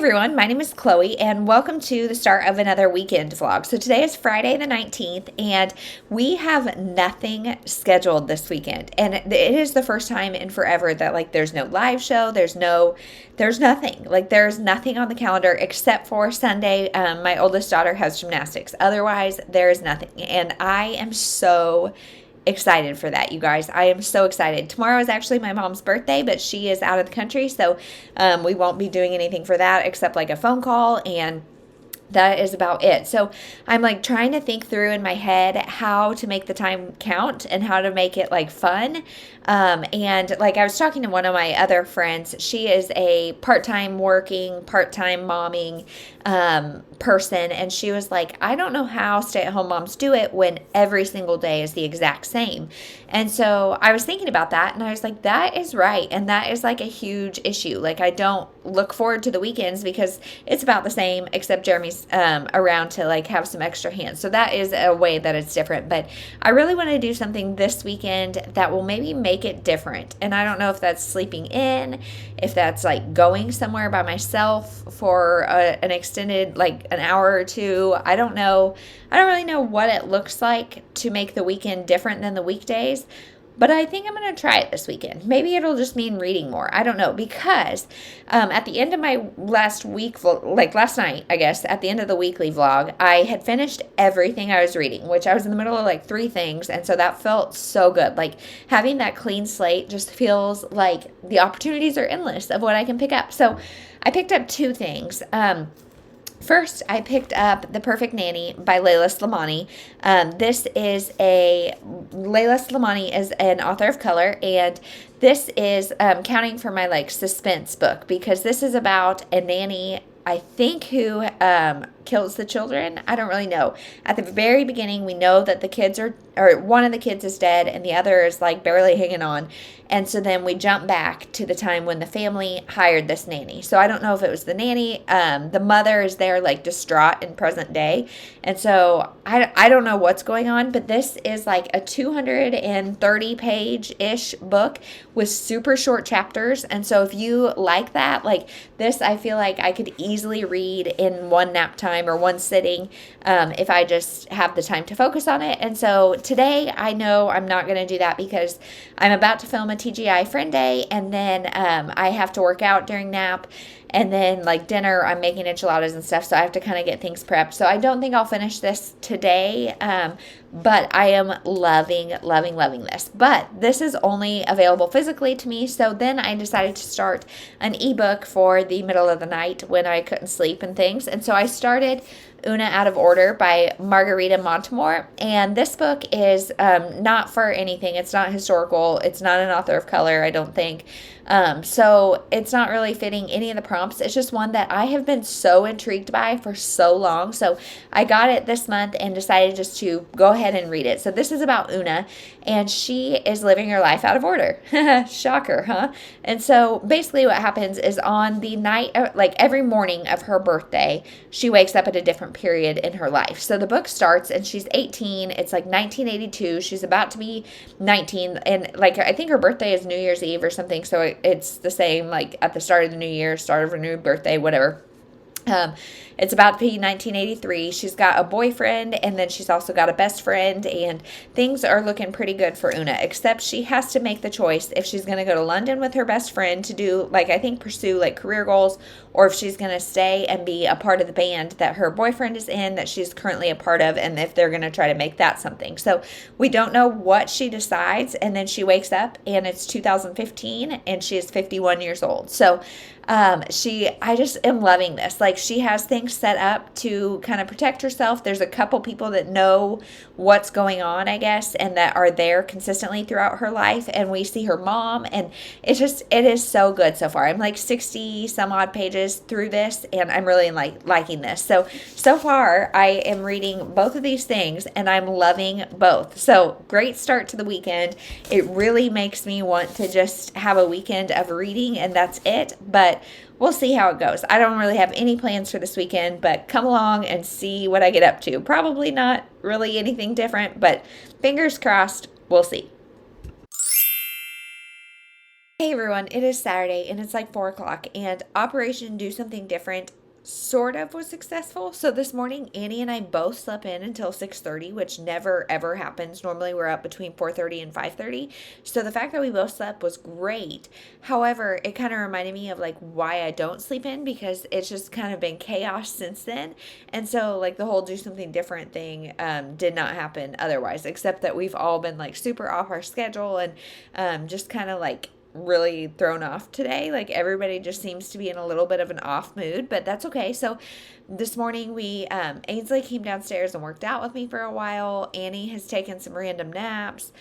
everyone, my name is Chloe and welcome to the start of another weekend vlog. So today is Friday the 19th and we have nothing scheduled this weekend. And it is the first time in forever that there's no live show, there's nothing. There's nothing on the calendar except for Sunday. My oldest daughter has gymnastics. Otherwise, there is nothing. And I am so excited for that, you guys. I am so excited. Tomorrow is actually my mom's birthday, but she is out of the country, so we won't be doing anything for that except a phone call, and that is about it. So I'm trying to think through in my head how to make the time count and how to make it fun. And I was talking to one of my other friends. She is a part-time working, part-time momming person, and she was like, I don't know how stay-at-home moms do it when every single day is the exact same. And so I was thinking about that, and I was like, that is right, and that is a huge issue. I don't look forward to the weekends because it's about the same, except Jeremy's around to have some extra hands. So that is a way that it's different. But I really want to do something this weekend that will maybe make it different. And I don't know if that's sleeping in, if that's going somewhere by myself for an extended an hour or two. I don't know. I don't really know what it looks like to make the weekend different than the weekdays. But I think I'm going to try it this weekend. Maybe it'll just mean reading more. I don't know. Because at the end of my last week, last night, I guess, at the end of the weekly vlog, I had finished everything I was reading, which I was in the middle of 3 things. And so that felt so good. Having that clean slate just feels like the opportunities are endless of what I can pick up. So I picked up 2 things. First, I picked up The Perfect Nanny by Layla Slimani. Layla Slimani is an author of color, and this is counting for my suspense book, because this is about a nanny, I think, who kills the children. I don't really know. At the very beginning, we know that the kids or one of the kids is dead and the other is barely hanging on. And so then we jump back to the time when the family hired this nanny. So I don't know if it was the nanny. The mother is there distraught in present day. And so I don't know what's going on, but this is a 230-page-ish book with super short chapters. And so if you like that, this, I feel like I could easily read in one nap time or one sitting if I just have the time to focus on it. And so today I know I'm not going to do that because I'm about to film a TGI Friend Day, and then I have to work out during nap, and then dinner I'm making enchiladas and stuff, so I have to kind of get things prepped. So I don't think I'll finish this today, but I am loving this. But this is only available physically to me, so then I decided to start an ebook for the middle of the night when I couldn't sleep and things. And so I started Una Out of Order by Margarita Montemor, and this book is not for anything. It's not historical. It's not an author of color, I don't think. So it's not really fitting any of the prompts. It's just one that I have been so intrigued by for so long. So I got it this month and decided just to go ahead and read it. So this is about Una, and she is living her life out of order. Shocker, huh? And so basically what happens is on the night, every morning of her birthday, she wakes up at a different period in her life. So the book starts and she's 18. It's 1982. She's about to be 19. And I think her birthday is New Year's Eve or something. So it's the same at the start of the new year, start of her new birthday, whatever. It's about to be 1983. She's got a boyfriend, and then she's also got a best friend, and things are looking pretty good for Una, except she has to make the choice if she's going to go to London with her best friend to do, I think, pursue, career goals, or if she's going to stay and be a part of the band that her boyfriend is in, that she's currently a part of, and if they're going to try to make that something. So we don't know what she decides, and then she wakes up, and it's 2015, and she is 51 years old. So I just am loving this. She has things set up to kind of protect herself. There's a couple people that know what's going on, I guess, and that are there consistently throughout her life. And we see her mom, and it is so good so far. I'm 60 some odd pages through this, and I'm really liking this. So far I am reading both of these things, and I'm loving both. So great start to the weekend. It really makes me want to just have a weekend of reading, and that's it. But we'll see how it goes. I don't really have any plans for this weekend, but come along and see what I get up to. Probably not really anything different, but fingers crossed, we'll see. Hey Hey everyone, it is Saturday and it's like 4 o'clock, and Operation Do Something Different sort of was successful. So this morning, Annie and I both slept in until 6:30, which never ever happens. Normally we're up between 4:30 and 5:30. So the fact that we both slept was great. However, it kind of reminded me of like why I don't sleep in, because it's just kind of been chaos since then. And so like the whole do something different thing did not happen otherwise, except that we've all been like super off our schedule and just kind of like really thrown off today. Like everybody just seems to be in a little bit of an off mood, but that's okay. So this morning we Ainsley came downstairs and worked out with me for a while. Annie has taken some random naps.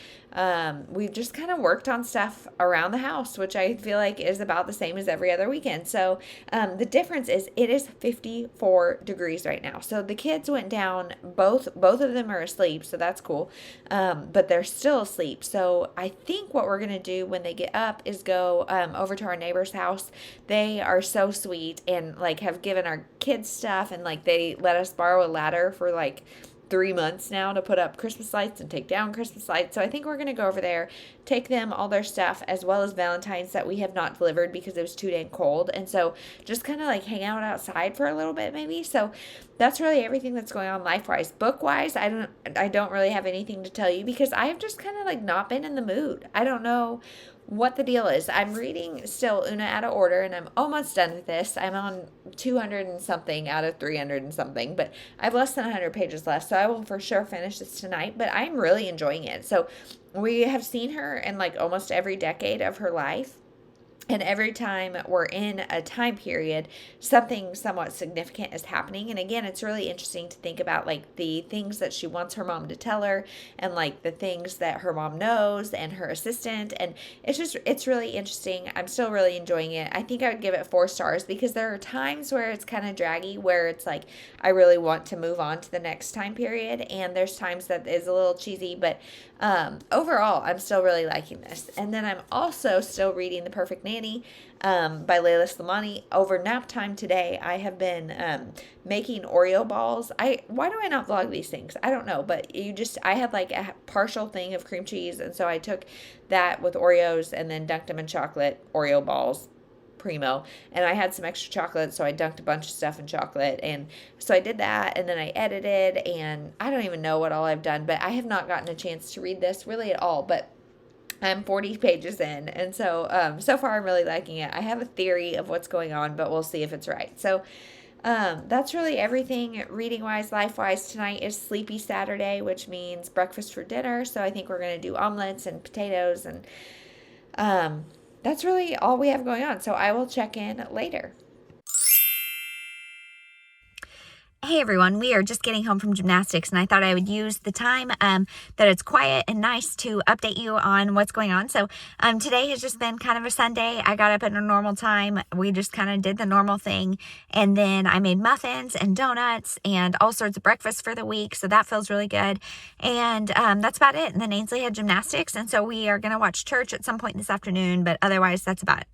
We've just kind of worked on stuff around the house, which I feel like is about the same as every other weekend. So the difference is it is 54 degrees right now. So the kids went down, both of them are asleep, so that's cool. But they're still asleep. So I think what we're going to do when they get up is go over to our neighbor's house. They are so sweet and like have given our kids stuff, and like they let us borrow a ladder for like 3 months now to put up Christmas lights and take down Christmas lights. So I think we're going to go over there, take them all their stuff, as well as Valentine's that we have not delivered because it was too dang cold. And so just kind of like hang out outside for a little bit maybe. So that's really everything that's going on life-wise. Book-wise, I don't really have anything to tell you because I've just kind of like not been in the mood. I don't know what the deal is. I'm reading still Una Out of Order, and I'm almost done with this. I'm on 200 and something out of 300 and something, but I have less than 100 pages left, so I will for sure finish this tonight, but I'm really enjoying it. So we have seen her in like almost every decade of her life. And every time we're in a time period, something somewhat significant is happening. And again, it's really interesting to think about like the things that she wants her mom to tell her, and like the things that her mom knows and her assistant. And it's really interesting. I'm still really enjoying it. I think I would give it 4 stars because there are times where it's kind of draggy, where it's like, I really want to move on to the next time period. And there's times that is a little cheesy, but overall, I'm still really liking this. And then I'm also still reading The Perfect Nanny by Layla Slimani. Over nap time today, I have been making Oreo balls. Why do I not vlog these things? I don't know, but I had like a partial thing of cream cheese, and so I took that with Oreos and then dunked them in chocolate Oreo balls. Primo, and I had some extra chocolate, so I dunked a bunch of stuff in chocolate, and so I did that, and then I edited, and I don't even know what all I've done, but I have not gotten a chance to read this really at all, but I'm 40 pages in, and so so far I'm really liking it. I have a theory of what's going on, but we'll see if it's right. So that's really everything reading wise. Life wise, tonight is Sleepy Saturday, which means breakfast for dinner, so I think we're going to do omelets and potatoes, and that's really all we have going on. So I will check in later. Hey everyone, we are just getting home from gymnastics, and I thought I would use the time that it's quiet and nice to update you on what's going on. So today has just been kind of a Sunday. I got up at a normal time. We just kind of did the normal thing, and then I made muffins and donuts and all sorts of breakfast for the week, so that feels really good. And that's about it. And then Ainsley had gymnastics, and so we are going to watch church at some point this afternoon, but otherwise that's about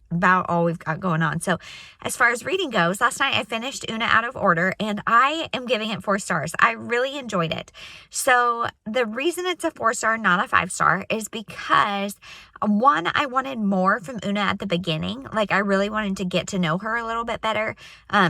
all we've got going on. So as far as reading goes, last night I finished Una Out of Order, and I am giving it 4 stars. I really enjoyed it. So the reason it's a 4-star, not a 5-star, is because one, I wanted more from Una at the beginning. Like I really wanted to get to know her a little bit better.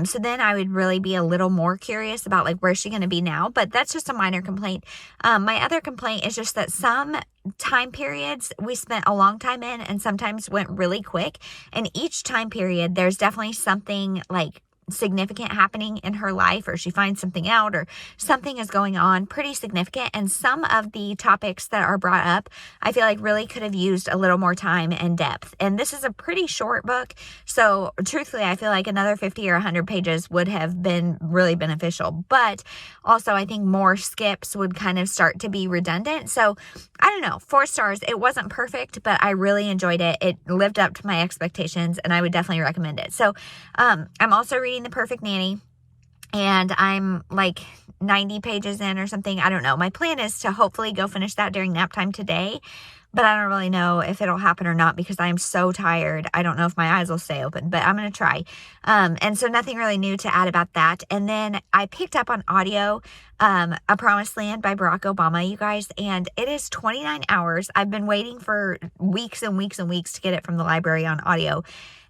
So then I would really be a little more curious about like where's she going to be now. But that's just a minor complaint. My other complaint is just that some time periods we spent a long time in and sometimes went really quick. And each time period, there's definitely something like significant happening in her life, or she finds something out, or something is going on pretty significant. And some of the topics that are brought up, I feel like really could have used a little more time and depth. And this is a pretty short book, so truthfully, I feel like another 50 or 100 pages would have been really beneficial. But also, I think more skips would kind of start to be redundant. So I don't know, 4 stars. It wasn't perfect, but I really enjoyed it. It lived up to my expectations, and I would definitely recommend it. So I'm also reading The Perfect Nanny, and I'm like 90 pages in or something. I don't know. My plan is to hopefully go finish that during nap time today, but I don't really know if it'll happen or not because I'm so tired. I don't know if my eyes will stay open, but I'm going to try. And so nothing really new to add about that. And then I picked up on audio, A Promised Land by Barack Obama, you guys, and it is 29 hours. I've been waiting for weeks and weeks and weeks to get it from the library on audio.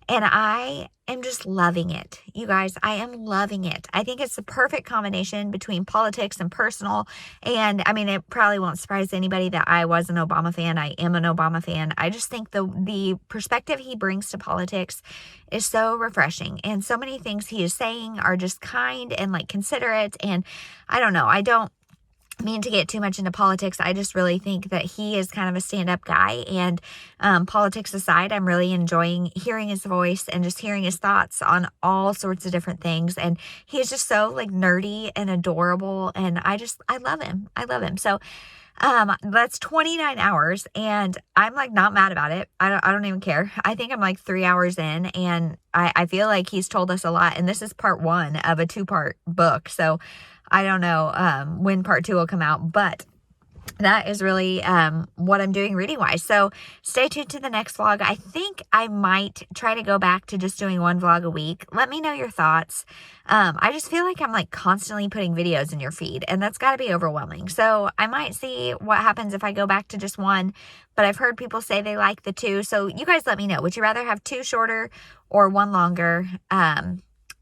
And I am just loving it. You guys, I am loving it. I think it's the perfect combination between politics and personal. And I mean, it probably won't surprise anybody that I was an Obama fan. I am an Obama fan. I just think the perspective he brings to politics is so refreshing. And so many things he is saying are just kind and like considerate. And I don't know. I don't mean to get too much into politics. I just really think that he is kind of a stand-up guy, and politics aside, I'm really enjoying hearing his voice and just hearing his thoughts on all sorts of different things. And he's just so like nerdy and adorable, and I love him. I love him. So that's 29 hours, and I'm like not mad about it. I don't even care. I think I'm like 3 hours in, and I feel like he's told us a lot, and this is part 1 of a 2-part book. So I don't know when part 2 will come out, but that is really what I'm doing reading wise. So stay tuned to the next vlog. I think I might try to go back to just doing 1 vlog a week. Let me know your thoughts. I just feel like I'm like constantly putting videos in your feed, and that's got to be overwhelming. So I might see what happens if I go back to just 1, but I've heard people say they like the 2. So you guys let me know. Would you rather have 2 shorter or 1 longer?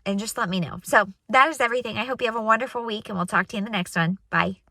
And just let me know. So that is everything. I hope you have a wonderful week, and we'll talk to you in the next one. Bye.